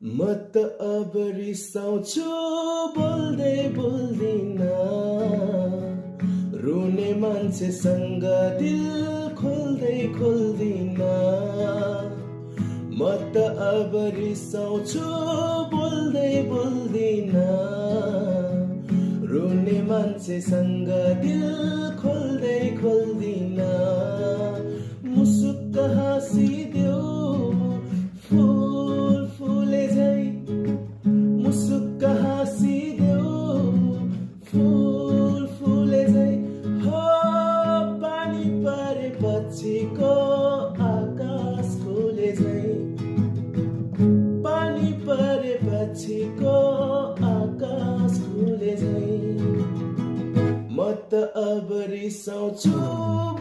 म त अब रिसाउँछु बोल्दै बोल्दिन रुने मान्छेसँग दिल खोल्दै खोल्दिन म त अब रिसाउँछु बोल्दै बोल्दिन रुने मान्छेसँग दिल खोल्दै खोल्दिन मुसुक्क हाँसिदेऊ फुल फुले झै मुसुक्क हाँसिदेऊ फुल फुले झै हो पानी परेपछिको आकाश खुले झै पानी परेपछिको आकाश खुले झै म त अब रिसाउँछु